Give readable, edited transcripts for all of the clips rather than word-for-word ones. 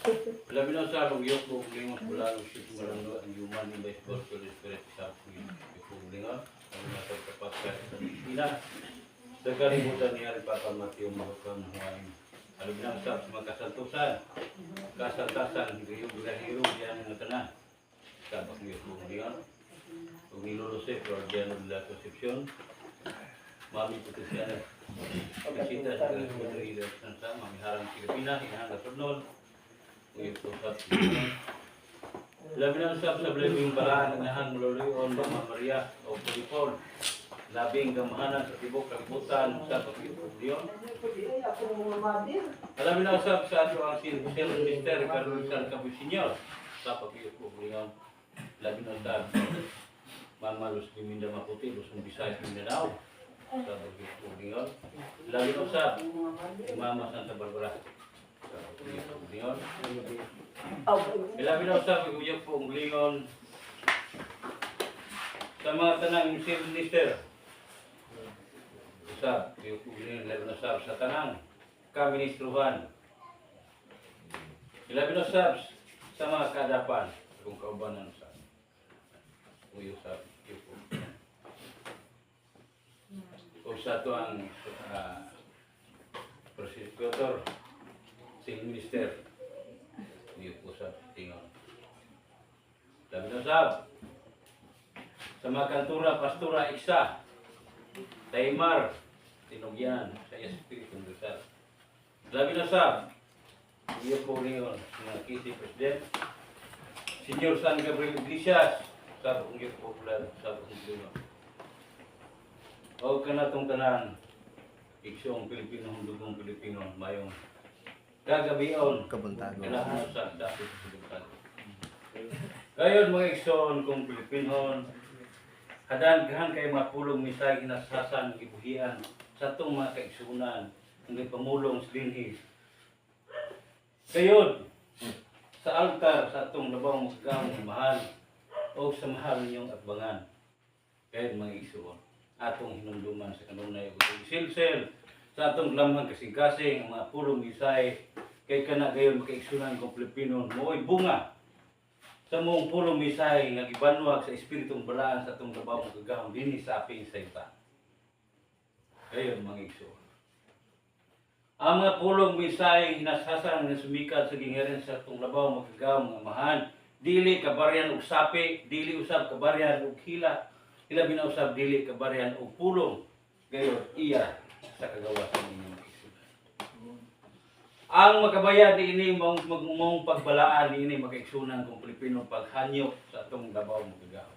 Labi na sa pagyok ko limos bulalo si malanggo ang human in by gospel spirit sa paglingon ang nasa kapatid sa Pilipinas. Sa kalibutan niya rin papamati yung mga kamuhain. Labi na sa mga kasantusan, kasantasan, hiro diyan ng tanan. Sa pagyok ko limos. Kung nilulose, Floridiano de la Concepcion, Mami Putusiana, Bisita sa Kalibutan sa Mami Harang Pilipinas, Inahang Sunod, labi na usap sa blabing balaan ng nahang luluyon Mama Maria o Pulipol. Labing gamahanan sa tibok kalibutan sa pagkipulyon. Labi na usap sa ato ang Minister Carolisan Cabusinyor sa pagkipulyon. Labi na usap Mama Luz Liminda Maputi, Luzon, Visayas, Mindanao sa pagkipulyon. Labi na usap Mama Santa Barbara. Ilabi na usap iyok po ang lingon sa mga tanang minister. Usap iyok po lingon ilabi na usap sa tanang kaministruhan. Ilabi na usap sa mga kadapan kung kaubanan usap. Usap iyok po. Usap ito ang prosecutor Sing Minister, iyok po sa tingon. Labi na usap sa mga kantura, pastura, iksa, taimar, tinugyan, sa Espiritu Dusal. Labi na usap, iyok po rin mga kisi President, Senyor San Gabriel Iglesias, sa iyok po pula, sa iyok po. O kanatong tanan, iksong Pilipino, dugong Pilipino, mayong gagabion kailangan sa dapat sa kayon mga igsoon kung Pilipinon hadaghan kay mapulong misay hinasasan gibuhian sa atong mga kaigsuonan ang pamulong sa dinhi kayon sa altar sa atong labang musgang mahal o sa mahal niyong atbangan kayon mga igsoon atong hinumduman sa kanunay ug silsel sa atong lamang kasing-kasing ang mga pulong misay kay kana gayon makaigsunan kong Pilipino mo'y bunga sa mong pulong misay nga gibanwag sa espiritong balaan sa atong labaw ng gagahom dinhi sa aping sayta. Gayon mga igsoon. Ang mga pulong misay hinasasan nga sumikat sa gingiran sa atong labaw ng gagahom nga amahan dili kabaryan og sapi, dili usab kabaryan og hila, ilabi na usab dili kabaryan og pulong. Gayon iya sa kagawasan ninyo makisunan. Ang makabayad ini mong pagbalaan ini makaigsunan kung Pilipino paghanyok sa atong labaw magagawa.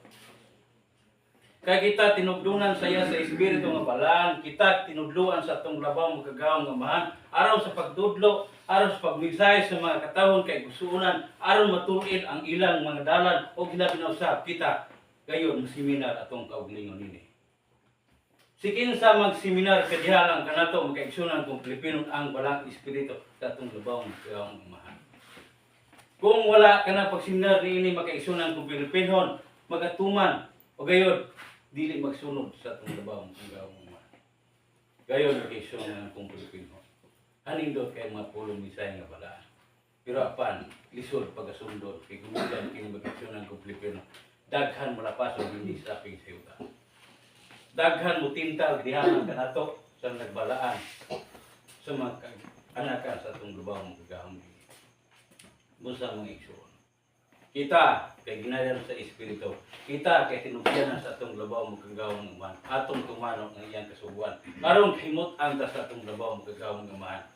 Kaya kita tinudlunan saya sa espiritu nga balaan, kita tinudluan sa atong labaw magagawa nga amahan, aron sa pagdudlo, aron sa pagmigsay sa mga katawon kay gusuunan, aron matuid ang ilang mga dalan o ginapinausap kita gayon seminar atong kauglingon ini. Sikin sa magseminar kadihalang kanato makaigsunan kung Pilipino ang balang espiritu sa atong labaw ng kagawang amahan. Kung wala ka na pagseminar niini makaigsunan kung Pilipino magatuman o gayon dili magsunod sa atong labaw ng kagawang amahan. Gayon makaigsunan kung Pilipino. Hanindot kay mga pulong misay nga balaan. Pero apan lisod pagasundot kay gumudan kini makaigsunan kung Pilipino daghan malapas og hindi sa aping sayuta. Daghan mo tintal dihanan kanato sa nagbalaan sa mga anakan sa atong lubaw ng kagahom. Busa mga igsoon. Kita kay ginayan sa espiritu. Kita kay tinugyan sa atong lubaw ng kagahom man. Atong tumanok ng iyang kasubuan. Aron himut-an ta sa atong lubaw ng kagahom man.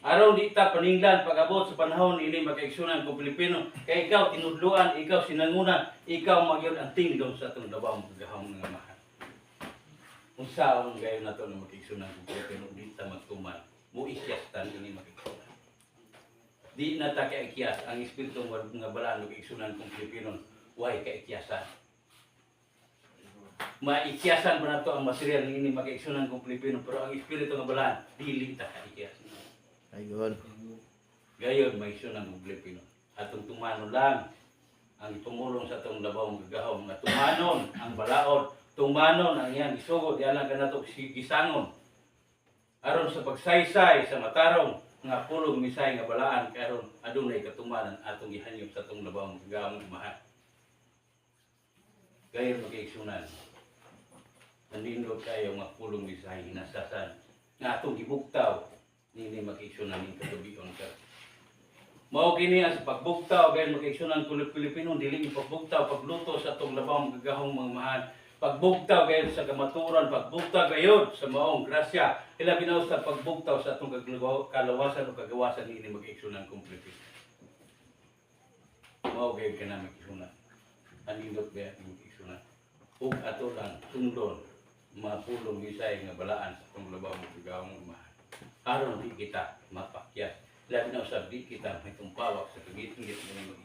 Aron di ta paninglan pag-abot sa panahon ini makaigsunan kung Pilipino kay ikaw tinudluan, ikaw sinangunan, ikaw magyud ang tingdom sa atong lubaw ng kagahom man. Kung saan gayon na ito na makiksunan kung Pilipino, di ta magtuman, mo ikyastan ini makiksunan. Di na ta kaikyas, ang espiritu nga balaan makiksunan kung Pilipino, huwag kaikyasan. Maikyasan pa na ito ang material ini makiksunan kung Pilipino, pero ang espiritu nga balaan, dili ta kaikyas. Ayun. Gayon, makiksunan kung Pilipino. Atong tumanon lang, ang tumulong sa atong labaw ng gagahom, nga tumanon ang balaod, tumanon ang iyang isugod, yan lang kanatok gisangon. Aron sa pagsaysay sa matarong, nga pulong misay nga balaan karon adunay katumanan atong gihanyop sa atong labawong kagawang mahal. Gayon magkaigsunan. Nandindot kayo nga pulong misay hinasasan nga atong gibuktaw nini magkaigsunan ning katubion ka. Mao kini ang pagbuktaw gayon magkaigsunan kulit Pilipino dili pagbuktaw pagluto sa atong labawong kagahong mga mahal. Pagbugtaw gayon sa kamaturan, pagbugtaw gayon sa maong grasya, ilabi na sa pagbugtaw sa atong kalawasan o kagawasan ni mag-igsunan kumpleto. Mao gayon ka na mag-igsunan. Anindot ba ang mag-igsunan? Ug ato lang sundon mapulong bisay nga balaan sa atong labaw mo kagawang mahal. Aron di kita mapakyas. Ilabi na sa di kita may tumpawak sa kagit-ngit ng mag-igsunan.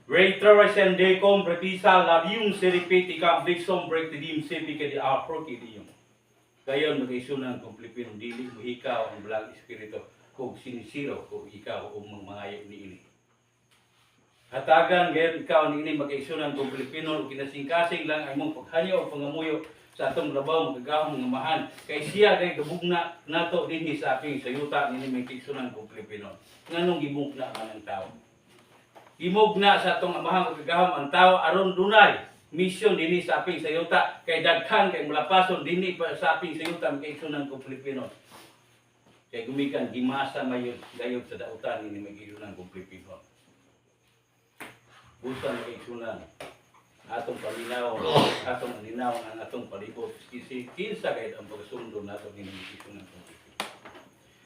Reiteration de compretisa labium seripeti kamplexum breaktidim sepika di aprokidium. Gayon mag-isunan kung Pilipino dili mo ikaw ang balang espiritu kung sinisiro kung ikaw o mangayo ni ini. Hatagan gayon ikaw ni ini mag-isunan kung Pilipino kinasingkasing lang ang mong paghanyo o pangamuyo sa atong labaw magagahong nga mahan. Kay siya kay gabugna nato dinhi sa aping sayuta ni may isunan kung Pilipino. Nganong gibugna man ang tao? Imugna sa atong amahang kagahom ang tao aron dunay mission dinhi sa aping sayuta kay daghan kay mulapason dinhi pa sa aping sayuta kay isunan kong Pilipino. Kay gumikan gimasa mayon gayud sa dautan ni magigunan kong Pilipino. Busa kay isunan atong paminaw, atong aninaw ang atong palibot kinsa kay ang pagsundo nato ni isunan kong Pilipino.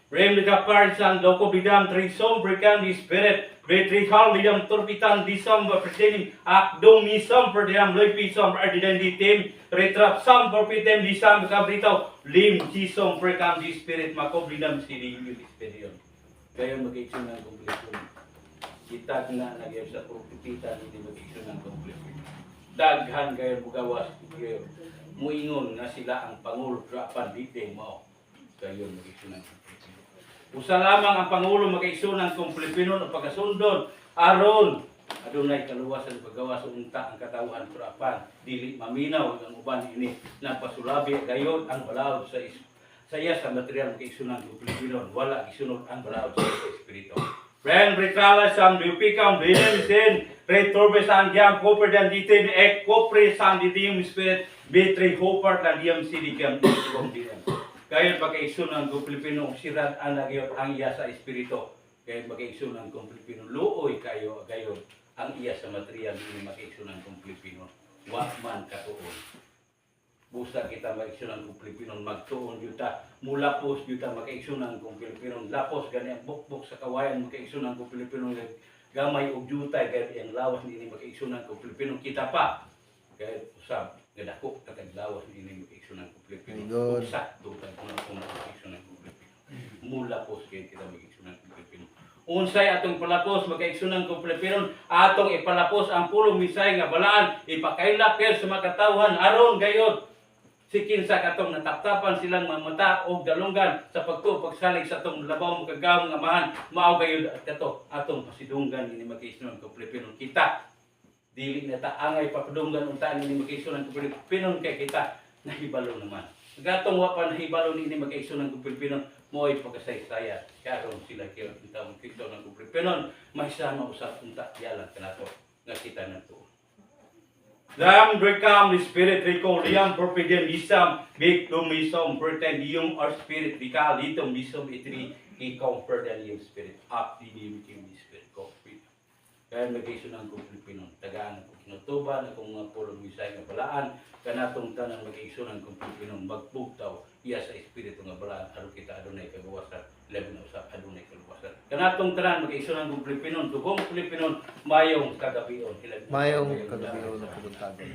Rem nagkaparsan doko bidam trisom brekan di spirit betrihal bidam turpitan disam pertenim akdong misam perdiam lepisam ardidentitim retrap sam perpitem disam kabritaw lim jisom brekan di spirit mako bidam sidi di spirit. Kaya mag-igsunan kompleto. Kita na nagyan sa propetitan hindi mag-igsunan kompleto. Daghan kayo bugawas kayo muingon nga sila ang pangulo sa pandite mao. Kayo mag-igsunan kompleto. Usa lamang ang Pangulo magkaigsunan kung Pilipino o pagkasundon aron adunay kaluwasan paggawa sa unta ang katawhan kurapan dili maminaw ang uban ini na pasulabi gayon ang balaod sa saya sa material magkaigsunan kung Pilipino wala gisunod ang balaod sa espiritu. Ren retala sam dupikam venensen retorbe san diam cooper dan ditin ek copre san ditim spirit betri hopar dan diam sidikam ibong diam. Gayon pagkaigsunan kung Pilipino sirad ang nagyot ang iya sa espiritu. Gayon pagkaigsunan kung Pilipino luoy kayo gayon ang iya sa material ni magkaigsunan kung Pilipino. Wa man katuon. Busa kita magkaigsunan kung Pilipino magtuon yuta mulapos yuta magkaigsunan kung Pilipino lapos gani ang bukbok sa kawayan magkaigsunan kung Pilipino gamay og jutay gayon ang lawas ni magkaigsunan kung Pilipino kita pa. Gayon usab gadako katag lawas ni magkaigsunan kung Pilipino. Sakto kung magkaigsunan kung Pilipino. Mula po kita magkaigsunan kung Pilipino. Unsay atong palapos magkaigsunan kung Pilipino, atong ipalapos ang pulong misay nga balaan, ipakailap sa mga katawhan aron gayon. Sikin sa katong nataptapan silang mga mata o dalunggan sa pagsalig sa atong labaw magagawang amahan, mao gayon at kato atong pasidunggan ini magkaigsunan kung Pilipino. Kita dili na taangay papadunggan untaan ini magkaigsunan kung Pilipino kay kita nahibalo naman. Gatong wapan nahibalo ni magkaigsunan kung Pilipino mo'y pagkasaysaya karon sila kayo kita magkaigsunan kung Pilipino may sama usap unta yalan kanato nga kita nato. Lam drekam the spirit recall liam propagem isam big lumisom pretendium or spirit dikal itom misom itri i-comfort and yung spirit up di yung spirit comfort. Kaya magkaigsunan kung Pilipino tagaan ko kinutuban akong mga pulong misay nga balaan kanatong tanan magkaigsunan kung Pilipino magbugtaw iya sa espiritu nga balaan aron kita adunay kagawasan labi na usab adunay kaluwasan kanatong tanan magkaigsunan kung Pilipino tugong Pilipino mayong kagabion mayong kagabion na puguntagan.